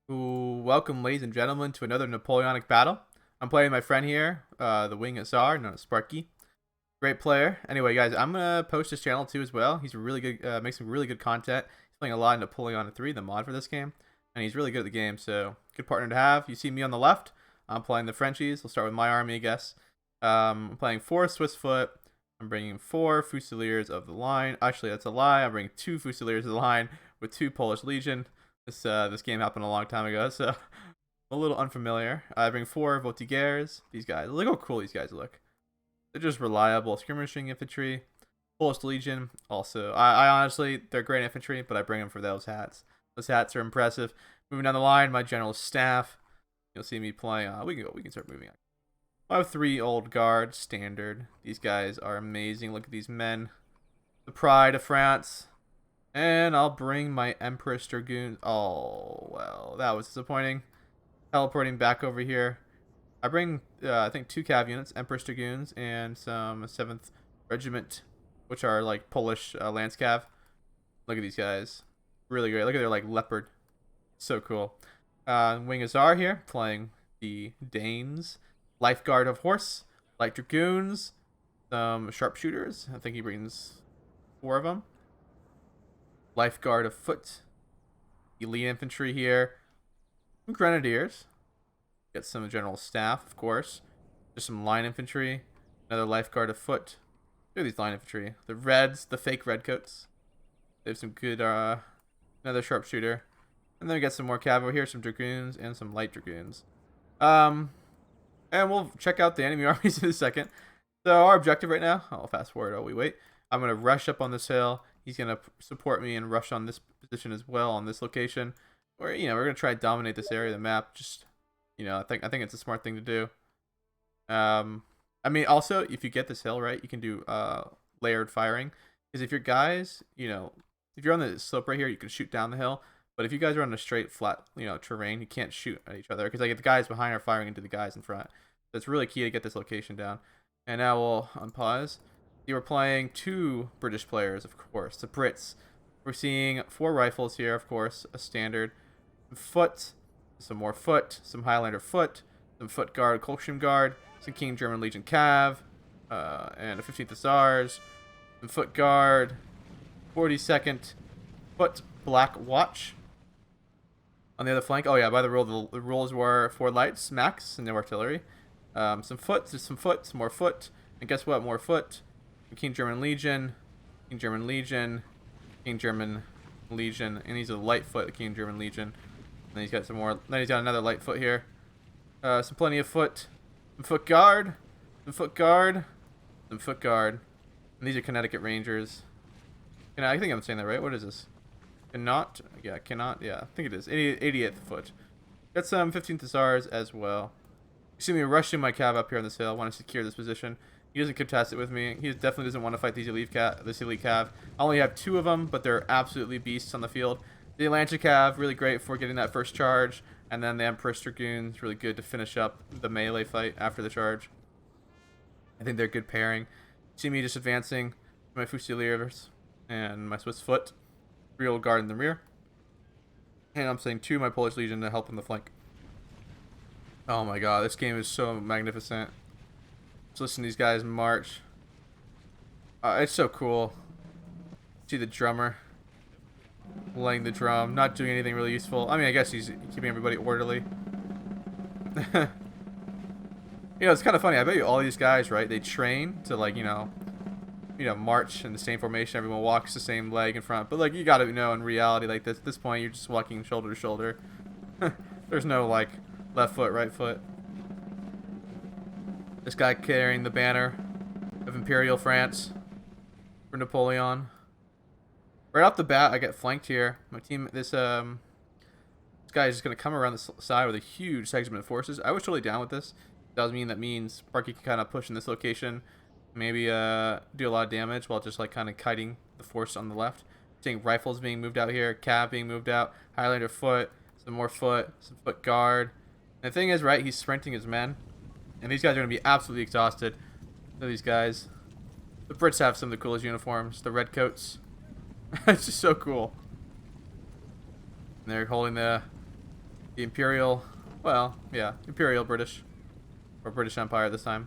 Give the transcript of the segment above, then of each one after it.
Welcome, ladies and gentlemen, to another Napoleonic battle. I'm playing my friend here, the Wing Hussar, known as Sparky. Great player. Anyway, guys, I'm gonna post his channel too as well. He's really good, makes some really good content. He's playing a lot of Napoleon 3, the mod for this game, and he's really good at the game. So, good partner to have. You see me on the left. I'm playing the Frenchies. We'll start with my army, I guess. I'm playing 4 Swiss foot. I'm bringing 4 Fusiliers of the line. Actually, that's a lie. I'm bringing 2 Fusiliers of the line with 2 Polish Legion. This game happened a long time ago, so a little unfamiliar. I bring 4 Voltigeurs. These guys, look how cool these guys look. They're just reliable skirmishing infantry. Polish Legion, also. I honestly, they're great infantry, but I bring them for those hats. Those hats are impressive. Moving down the line, my general staff. You'll see me playing. We can start moving on. I have 3 old guard standard. These guys are amazing. Look at these men. The pride of France. And I'll bring my Empress Dragoons. Oh, well, that was disappointing. Teleporting back over here. I bring, I think, 2 cav units, Empress Dragoons, and some 7th Regiment, which are like Polish Lance Cav. Look at these guys. Really great. Look at their like leopard. So cool. Wing Hussar here, playing the Danes. Lifeguard of Horse, Light Dragoons, some Sharpshooters. I think he brings 4 of them. Lifeguard of Foot, Elite Infantry here, some Grenadiers, get some General Staff, of course, just some Line Infantry, another Lifeguard of Foot. Look at these Line Infantry, the Reds, the fake Redcoats. They have some good, another Sharpshooter, and then we got some more Cavalry here, some Dragoons, and some Light Dragoons. And we'll check out the enemy armies in a second. So our objective right now, I'll fast forward while we wait. I'm going to rush up on this hill. He's going to support me and rush on this position as well, on this location. We're going to try to dominate this area of the map. Just, I think it's a smart thing to do. I mean, also, if you get this hill, right, you can do layered firing. Because if your guys, if you're on the slope right here, you can shoot down the hill. But if you guys are on a straight, flat, terrain, you can't shoot at each other. Because like the guys behind are firing into the guys in front. So it's really key to get this location down. And now we'll unpause. You were playing 2 British players, of course, the Brits. We're seeing 4 rifles here, of course, a standard. Foot, some more foot, some Highlander foot, some foot guard, Kolchim guard, some King German Legion Cav, and a 15th Hussars, some foot guard, 42nd foot Black Watch. On the other flank, oh yeah, by the rule, the rules were 4 lights max and no artillery. Some foot, some more foot, and guess what? More foot. King German Legion, King German Legion, King German Legion, and he's a light foot, the King German Legion. And then he's got some more. Then he's got another light foot here. Some plenty of foot, some foot guard, some foot guard, some foot guard, and these are Connecticut Rangers. I think I'm saying that right. What is this? Cannot? Yeah, cannot. Yeah, I think it is. 88th foot. Got some 15th Hussars as well. You see me rushing my cav up here on this hill. I want to secure this position. He doesn't contest it with me. He definitely doesn't want to fight these this elite cav. I only have 2 of them, but they're absolutely beasts on the field. The Atlanta cav, really great for getting that first charge. And then the Empress Dragoons, really good to finish up the melee fight after the charge. I think they're a good pairing. See me just advancing my Fusiliers and my Swiss foot. 3 old guard in the rear. And I'm saying 2 my Polish Legion to help in the flank. Oh my god, this game is so magnificent. Just listen to these guys march. It's so cool. See the drummer playing the drum, not doing anything really useful. I mean, I guess he's keeping everybody orderly. It's kind of funny. I bet you all these guys, right? They train to like, march in the same formation. Everyone walks the same leg in front. But like, you gotta know in reality, like this point, you're just walking shoulder to shoulder. There's no like left foot, right foot. This guy carrying the banner of Imperial France for Napoleon. Right off the bat, I get flanked here. My team, this guy is just gonna come around the side with a huge segment of forces. I was totally down with this. That means Sparky can kind of push in this location, maybe do a lot of damage while just like kind of kiting the force on the left. Seeing rifles being moved out here, cav being moved out, Highlander foot, some more foot, some foot guard. And the thing is, right, he's sprinting his men. And these guys are going to be absolutely exhausted. Look at these guys. The Brits have some of the coolest uniforms. The red coats. It's just so cool. And they're holding the The Imperial, well, yeah, Imperial British. Or British Empire this time.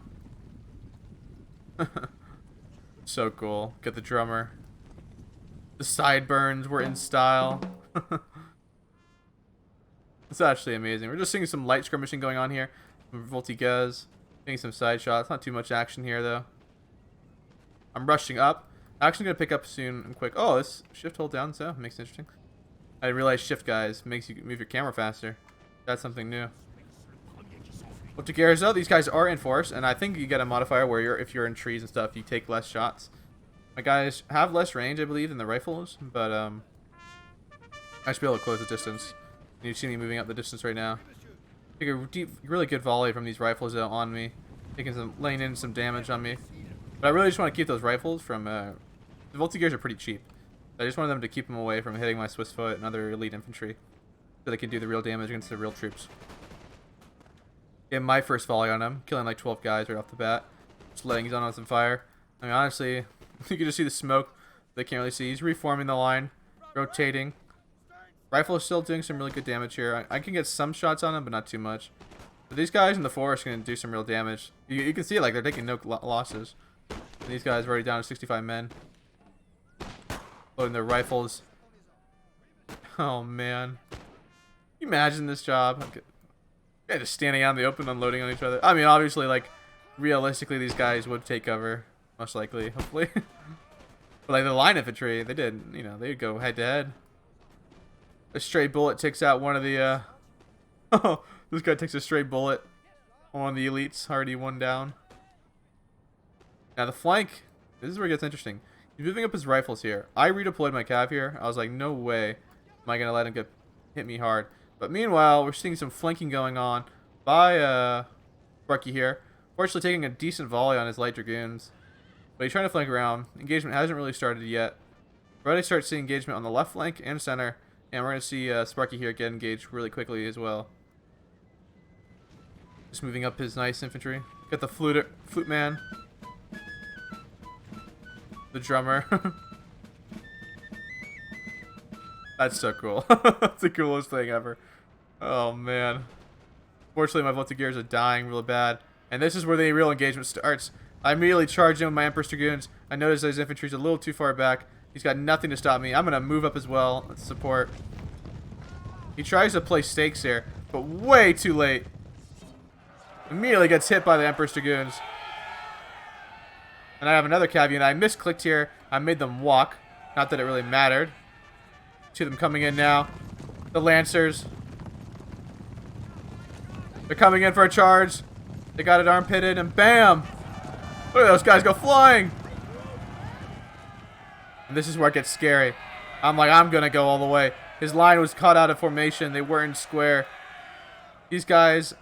So cool. Get the drummer. The sideburns were in style. It's actually amazing. We're just seeing some light skirmishing going on here. Some voltigeurs. Getting some side shots. Not too much action here, though. I'm rushing up. Actually going to pick up soon and quick. Oh, this shift hold down, so makes it interesting. I didn't realize shift, guys, makes you move your camera faster. That's something new. Voltigeurs, though, these guys are in force, and I think you get a modifier where if you're in trees and stuff, you take less shots. My guys have less range, I believe, than the rifles, but I should be able to close the distance. And you see me moving up the distance right now. Take a deep, really good volley from these rifles though on me, laying in some damage on me. But I really just want to keep those rifles from. The Voltigeurs are pretty cheap. I just wanted them to keep them away from hitting my Swiss foot and other elite infantry, so they can do the real damage against the real troops. Get my first volley on him, killing like 12 guys right off the bat. Just letting he's on some fire. I mean, honestly, you can just see the smoke. They can't really see. He's reforming the line, rotating. Rifle is still doing some really good damage here. I can get some shots on him, but not too much. But these guys in the forest are going to do some real damage. You can see it, like they're taking no losses. And these guys are already down to 65 men. Loading their rifles. Oh man, can you imagine this job? Yeah, just standing out in the open, unloading on each other. I mean, obviously, like realistically, these guys would take cover, most likely, hopefully. But like the line infantry, they did, you know, they'd go head to head. A stray bullet takes out one of the. Oh, this guy takes a stray bullet. One of the elites, already one down. Now the flank. This is where it gets interesting. He's moving up his rifles here. I redeployed my cav here. I was like, no way am I gonna let him hit me hard. But meanwhile, we're seeing some flanking going on by Sparky here. Fortunately, taking a decent volley on his light dragoons. But he's trying to flank around. Engagement hasn't really started yet. We're already start seeing engagement on the left flank and center. And we're going to see Sparky here get engaged really quickly as well. Just moving up his nice infantry. Got the flute man. The drummer. That's so cool. That's the coolest thing ever. Oh, man. Fortunately, my Voltigeurs are dying real bad. And this is where the real engagement starts. I immediately charge in with my Emperor's Dragoons. I notice that his infantry's a little too far back. He's got nothing to stop me. I'm going to move up as well. Let's support. He tries to play stakes here, but way too late. Immediately gets hit by the Emperor's Dragoons. And I have another caveat. I misclicked here. I made them walk. Not that it really mattered. See them coming in now. The Lancers. They're coming in for a charge. They got it armpitted, and bam! Look at those guys go flying! And this is where it gets scary. I'm like, I'm gonna go all the way. His line was caught out of formation. They weren't square. These guys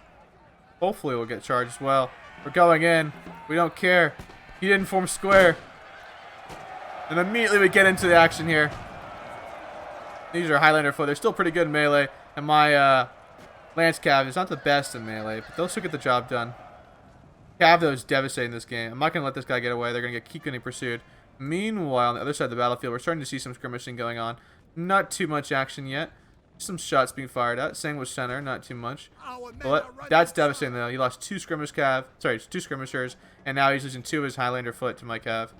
hopefully will get charged as well. We're going in. We don't care. He didn't form square. And immediately we get into the action here. These are Highlander foot. They're still pretty good in melee. And my Lance Cav is not the best in melee, but they'll still get the job done. Cav, though, is devastating this game. I'm not going to let this guy get away. They're going to keep getting pursued. Meanwhile, on the other side of the battlefield, we're starting to see some skirmishing going on. Not too much action yet. Some shots being fired at. Sandwich center, not too much. But that's devastating, though. He lost two skirmishers, and now he's losing two of his Highlander foot to my Cav.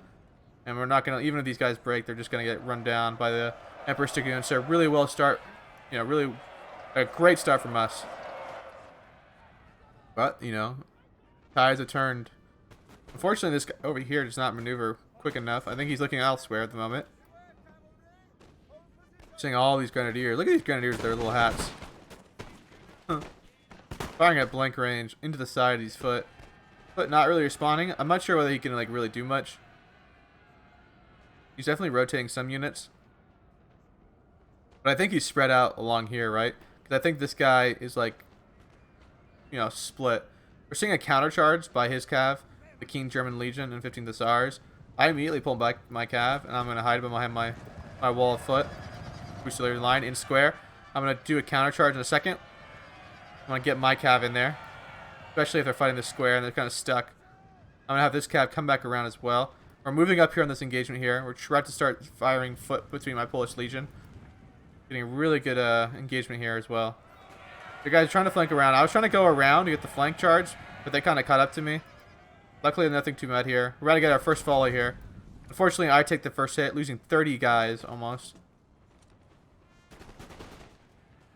And we're not going to, even if these guys break, they're just going to get run down by the Emperor's Dragoons. So really well start, you know, really a great start from us. But, you know, tides have turned. Unfortunately, this guy over here does not maneuver quick enough. I think he's looking elsewhere at the moment. Seeing all these grenadiers. Look at these grenadiers with their little hats. Huh. Firing at blank range into the side of his foot. But not really responding. I'm not sure whether he can like really do much. He's definitely rotating some units. But I think he's spread out along here, right? Because I think this guy is like, you know, split. We're seeing a countercharge by his Cav, the King German Legion and 15th Hussars. I immediately pull back my Cav, and I'm going to hide behind my wall of foot. Auxiliary line in square. I'm going to do a countercharge in a second. I'm going to get my Cav in there. Especially if they're fighting the square and they're kind of stuck. I'm going to have this Cav come back around as well. We're moving up here on this engagement here. We're about to start firing foot between my Polish Legion. Getting a really good engagement here as well. The guy's trying to flank around. I was trying to go around to get the flank charge, but they kind of caught up to me. Luckily, nothing too bad here. We're about to get our first volley here. Unfortunately, I take the first hit, losing 30 guys almost.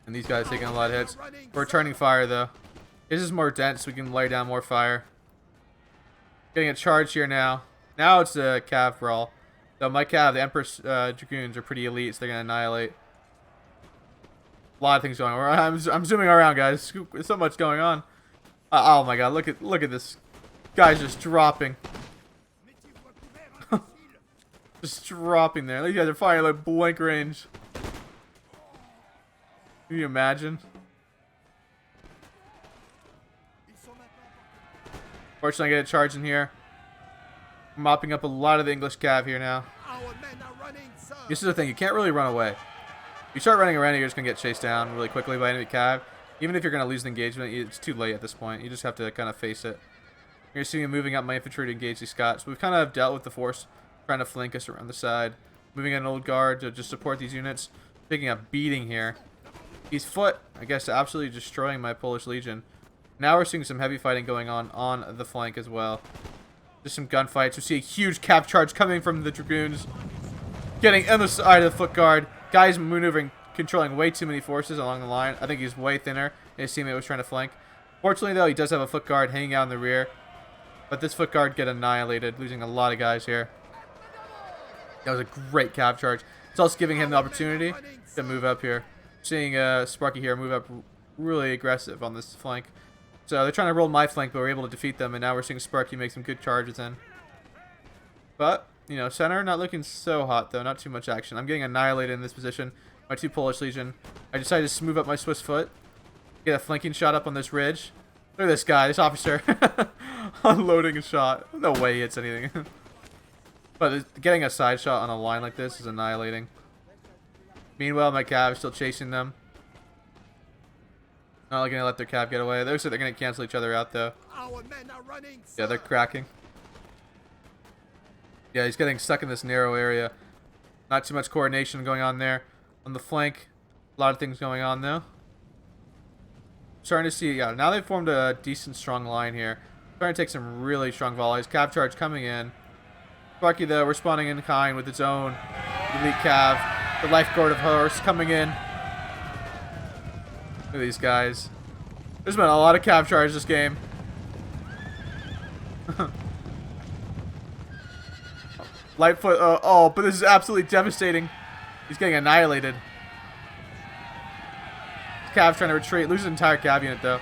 And these guys taking a lot of hits. We're returning fire, though. This is more dense, so we can lay down more fire. Getting a charge here now. Now it's a Cav brawl. So my Cav, the Emperor's Dragoons, are pretty elite, so they're going to annihilate. A lot of things going on. I'm zooming around, guys. There's so much going on. Oh my god, look at this. Guy's just dropping. Just dropping there. These guys are firing like blank range. Can you imagine? Fortunately, I get a charge in here. I'm mopping up a lot of the English Cav here now. This is the thing, you can't really run away. If you start running around, you're just going to get chased down really quickly by enemy Cav. Even if you're going to lose the engagement, it's too late at this point. You just have to kind of face it. You're seeing me moving up my infantry to engage these Scots. We've kind of dealt with the force trying to flank us around the side. Moving an old guard to just support these units. Taking a beating here. He's foot, I guess, absolutely destroying my Polish Legion. Now we're seeing some heavy fighting going on the flank as well. Just some gunfights. We see a huge Cav charge coming from the Dragoons. Getting on the side of the foot guard. Guys maneuvering, controlling way too many forces along the line. I think he's way thinner. His teammate was trying to flank. Fortunately, though, he does have a foot guard hanging out in the rear. But this foot guard get annihilated, losing a lot of guys here. That was a great Cav charge. It's also giving him the opportunity to move up here. Seeing Sparky here move up really aggressive on this flank. So they're trying to roll my flank, but we're able to defeat them. And now we're seeing Sparky make some good charges in. But, you know, center not looking so hot, though. Not too much action. I'm getting annihilated in this position. My 2 Polish Legion. I decided to move up my Swiss foot. Get a flanking shot up on this ridge. Look at this guy, this officer. Unloading a shot. No way he hits anything. But getting a side shot on a line like this is annihilating. Meanwhile, my Cav is still chasing them. Not going to let their Cav get away. They're going to cancel each other out, though. Yeah, they're cracking. Yeah, he's getting stuck in this narrow area. Not too much coordination going on there. On the flank, a lot of things going on, though. Starting to see, yeah, now they've formed a decent, strong line here. Starting to take some really strong volleys. Cav charge coming in. Sparky, though, responding in kind with its own elite Cav. The lifeguard of horse coming in. Look at these guys. There's been a lot of Cav charge this game. Lightfoot, oh, but this is absolutely devastating. He's getting annihilated. Cav trying to retreat. Loses an entire Cav unit, though.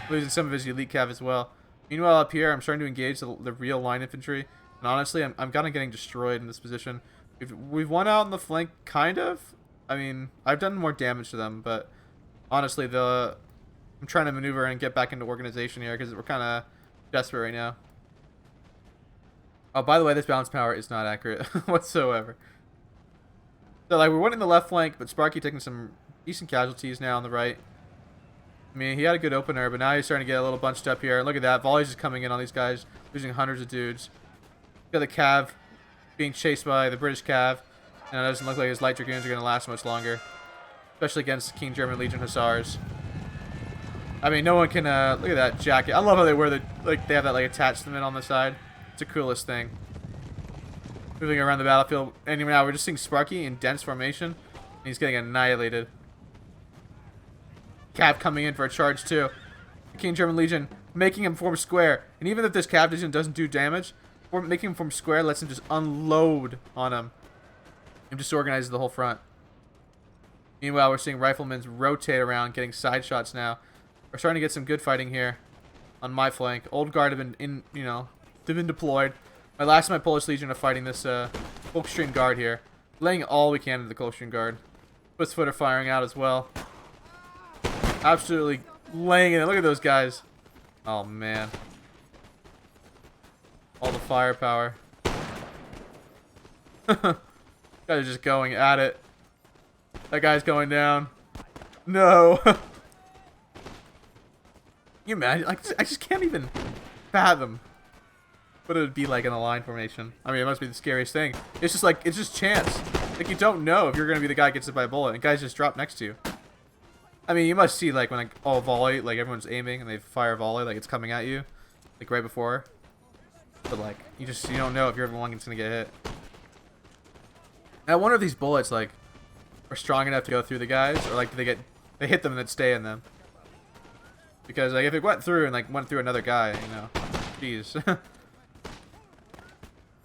Losing some of his elite Cav as well. Meanwhile, up here, I'm starting to engage the real line infantry. And honestly, I'm kind of getting destroyed in this position. We've won out on the flank, kind of. I mean, I've done more damage to them, but honestly, I'm trying to maneuver and get back into organization here because we're kind of desperate right now. Oh, by the way, this balance power is not accurate whatsoever. So, like, we're winning the left flank, but Sparky taking some decent casualties now on the right. I mean, he had a good opener, but now he's starting to get a little bunched up here. Look at that. Volleys just coming in on these guys, losing hundreds of dudes. Got the Cav being chased by the British Cav, and it doesn't look like his light dragoons are going to last much longer, especially against King German Legion Hussars. I mean, no one can, look at that jacket. I love how they wear the, like, they have that, like, attachment on the side. It's the coolest thing. Moving around the battlefield. And now we're just seeing Sparky in dense formation, and he's getting annihilated. Cav coming in for a charge, too. The King German Legion making him form square. And even if this Cav division doesn't do damage, making him form square lets him just unload on him. And disorganizes the whole front. Meanwhile, we're seeing riflemen rotate around, getting side shots now. We're starting to get some good fighting here on my flank. Old Guard have been they've been deployed. My last of my Polish Legion are fighting this Kolkstream Guard here. Laying all we can into the Kolkstream Guard. Swiss-foot are firing out as well. Absolutely laying it. Look at those guys. Oh, man. All the firepower. Guys are just going at it. That guy's going down. No. Can you imagine? Like, I just can't even fathom what it would be like in a line formation. I mean, it must be the scariest thing. It's just like, it's just chance. Like, you don't know if you're going to be the guy who gets hit by a bullet, and guys just drop next to you. I mean, you must see like when like all volley, like everyone's aiming and they fire a volley, like it's coming at you, like right before. But like you don't know if you're the one that's gonna get hit. And I wonder if these bullets like are strong enough to go through the guys, or like they hit them and then stay in them. Because like if it went through and like went through another guy, you know, jeez.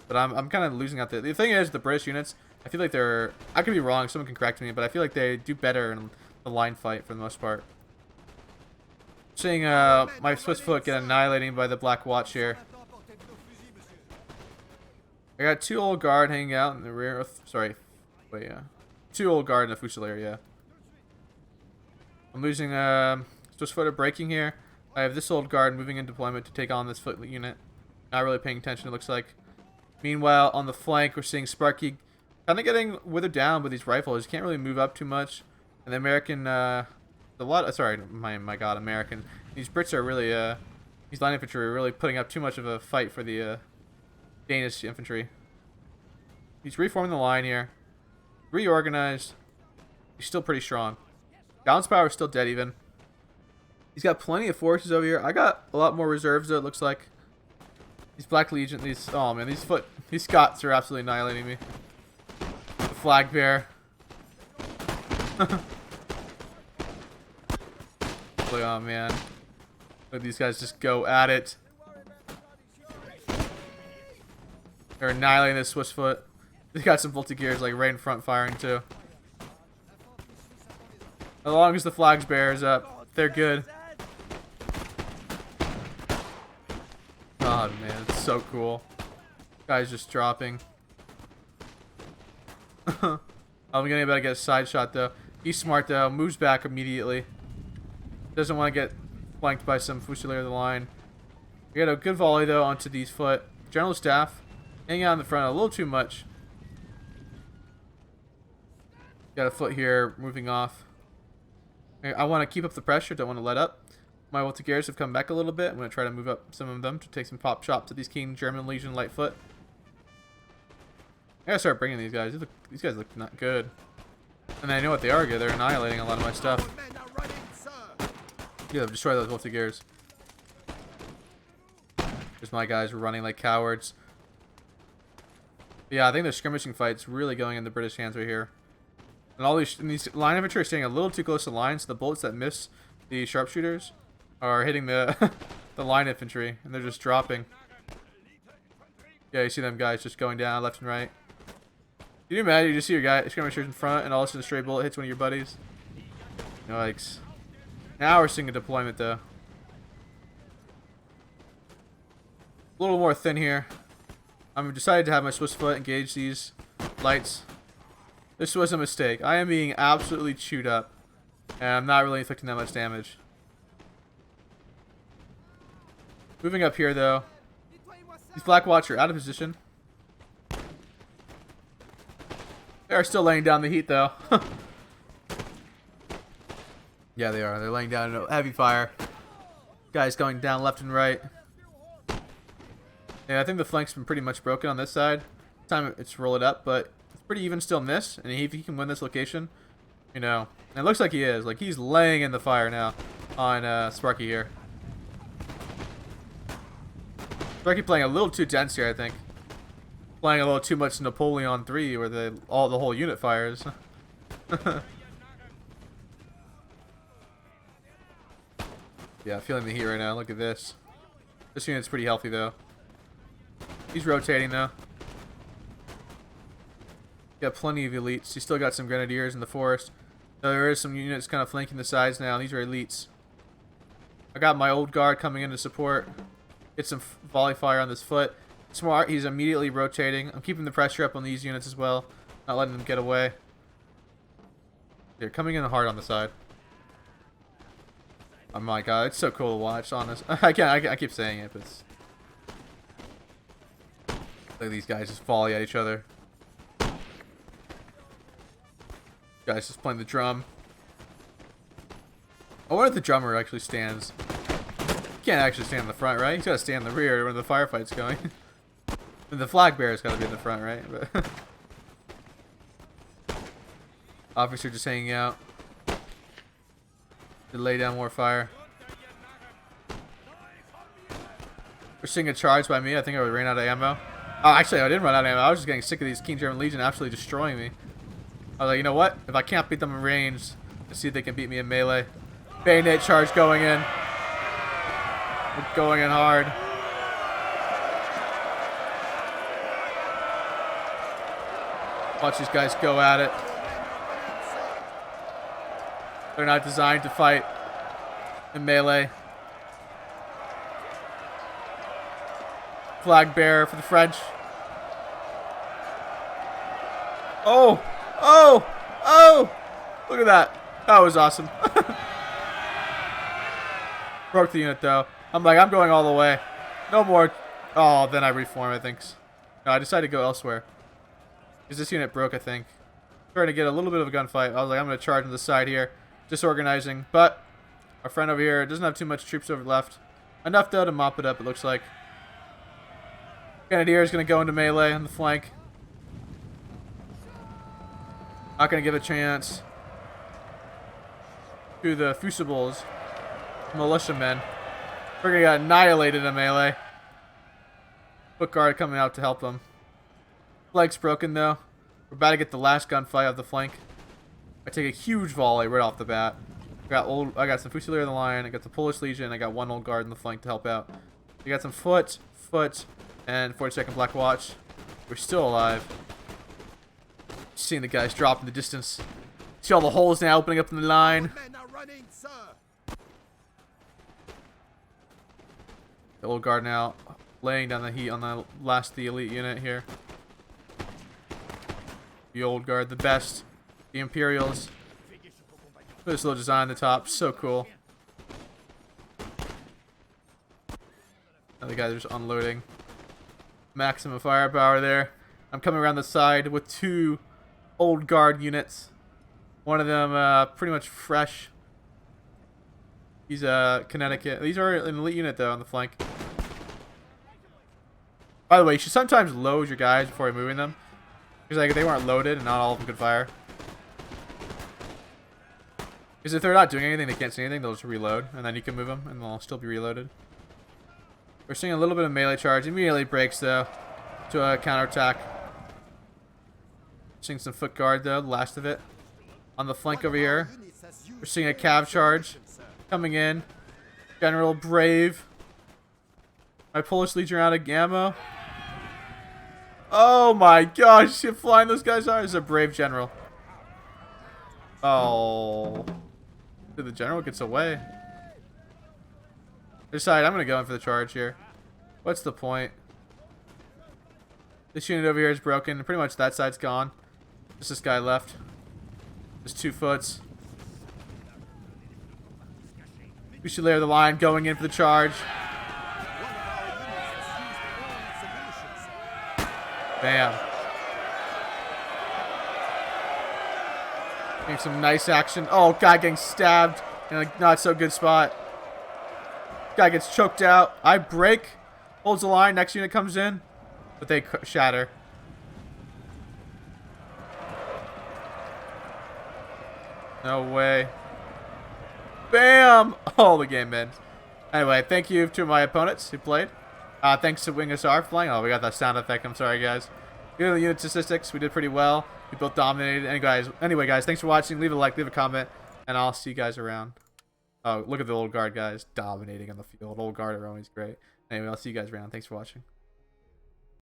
But I'm kind of losing out the thing is the British units. I feel like they're, I could be wrong, someone can correct me, but I feel like they do better in the line fight for the most part. Seeing my Swiss foot get annihilated by the Black Watch here. I got 2 old guard hanging out in the rear. Sorry, wait, yeah, 2 old guard and a fusilier. Yeah, I'm losing Swiss footer breaking here. I have this old guard moving in deployment to take on this foot unit. Not really paying attention, it looks like. Meanwhile, on the flank, we're seeing Sparky kind of getting withered down with these rifles. He can't really move up too much. And the American, sorry, my God, American. These Brits are really, these line infantry are really putting up too much of a fight for the Danish infantry. He's reforming the line here. Reorganized. He's still pretty strong. Balance power is still dead even. He's got plenty of forces over here. I got a lot more reserves though, it looks like. These Black Legion, oh man, these Scots are absolutely annihilating me. The flag bearer. Oh man. Let these guys just go at it. They're annihilating this Swiss foot. They got some Voltigeurs like right in front firing too. As long as the flags bearers up, they're good. God, man, it's so cool. Guy's just dropping. I'm gonna about to get a side shot though. He's smart though. Moves back immediately. Doesn't want to get flanked by some fusilier of the line. We got a good volley though onto these foot. General staff hanging out in the front a little too much. Got a foot here moving off. I want to keep up the pressure. Don't want to let up. My Voltigeurs have come back a little bit. I'm going to try to move up some of them to take some pop shots at these King German Legion Lightfoot. I gotta start bringing these guys. These guys look not good. And I know what they are good. They're annihilating a lot of my stuff. Yeah, destroy those Voltigeurs. There's my guys running like cowards. But yeah, I think the skirmishing fight's really going in the British hands right here. And all these line infantry are staying a little too close to the line, so the bullets that miss the sharpshooters are hitting the the line infantry, and they're just dropping. Yeah, you see them guys just going down left and right. Can you imagine? You just see your guy skirmishers in front, and all of a sudden a stray bullet hits one of your buddies. Yikes! Now we're seeing a deployment though. A little more thin here. I'm decided to have my Swiss foot engage these lights. This was a mistake. I am being absolutely chewed up, and I'm not really inflicting that much damage. Moving up here, though. These Black Watch are out of position. They are still laying down the heat, though. Yeah, they are. They're laying down a heavy fire. Guys going down left and right. Yeah, I think the flank's been pretty much broken on this side. Time it's roll it up, but it's pretty even still in this. And if he can win this location, you know, and it looks like he is. Like he's laying in the fire now on Sparky here. Sparky playing a little too dense here, I think. Playing a little too much Napoleon 3, where the whole unit fires. Yeah, feeling the heat right now. Look at this. This unit's pretty healthy though. He's rotating though. Got plenty of elites. He's still got some grenadiers in the forest. There is some units kind of flanking the sides now. These are elites. I got my old guard coming in to support. Get some volley fire on this foot. Smart. He's immediately rotating. I'm keeping the pressure up on these units as well. Not letting them get away. They're coming in hard on the side. Oh my god, it's so cool to watch, honest. I keep saying it, but it's... Look at these guys just volley at each other. Guys just playing the drum. I wonder if the drummer actually stands. He can't actually stand in the front, right? He's gotta stand in the rear when the firefight's going. And the flag bearer's gotta be in the front, right? But officer just hanging out. To lay down more fire. We're seeing a charge by me. I think I ran out of ammo. Oh, actually, I didn't run out of ammo. I was just getting sick of these King German Legion absolutely destroying me. I was like, you know what? If I can't beat them in range, let's see if they can beat me in melee. Bayonet charge going in. We're going in hard. Watch these guys go at it. They're not designed to fight in melee. Flag bearer for the French. Oh! Oh! Oh! Look at that. That was awesome. Broke the unit though. I'm like, I'm going all the way. No more. Oh, then I reform, I think. No, I decided to go elsewhere. Because this unit broke, I think. Trying to get a little bit of a gunfight. I was like, I'm going to charge on the side here. Disorganizing. But our friend over here doesn't have too much troops over left. Enough though to mop it up, it looks like. Grenadier is going to go into melee on the flank. Not going to give a chance to the Fusibles, militiamen. We're going to get annihilated in melee. Foot guard coming out to help them. Flank's broken though. We're about to get the last gunfight of the flank. I take a huge volley right off the bat. I got some Fusilier in the line. I got the Polish Legion. I got one old guard in the flank to help out. We got some foot, and 42nd Black Watch. We're still alive. Seeing the guys drop in the distance. See all the holes now opening up in the line. The old guard now laying down the heat on the last of the elite unit here. The old guard, the best. The Imperials. This little design on the top, so cool. Another guy just unloading. Maximum firepower there. I'm coming around the side with two old guard units. One of them pretty much fresh. He's Connecticut. These are an elite unit though on the flank. By the way, you should sometimes load your guys before you're moving them. Because like, they weren't loaded and not all of them could fire. Because if they're not doing anything, they can't see anything, they'll just reload. And then you can move them and they'll still be reloaded. We're seeing a little bit of melee charge. Immediately breaks though to a counterattack. Seeing some foot guard though, the last of it. On the flank over here. We're seeing a cav charge coming in. General Brave. My Polish Legion out of ammo. Oh my gosh, see how flying those guys are? This is a brave general. Oh. The general gets away. Decide, I'm going to go in for the charge here. What's the point? This unit over here is broken. Pretty much that side's gone. Just this guy left. Just 2 foots. We should layer the line going in for the charge. Bam. Getting some nice action. Oh, guy getting stabbed in a not so good spot. Guy gets choked out. I break. Holds the line. Next unit comes in. But they shatter. No way. Bam! Oh, the game ends. Anyway, thank you to my opponents who played. Thanks to Wing SR for playing. Oh, we got that sound effect. I'm sorry, guys. Look at the unit statistics. We did pretty well. We both dominated. Anyway, guys, thanks for watching. Leave a like, leave a comment, and I'll see you guys around. Oh, look at the old guard guys dominating on the field. Old guard are always great. Anyway, I'll see you guys around. Thanks for watching.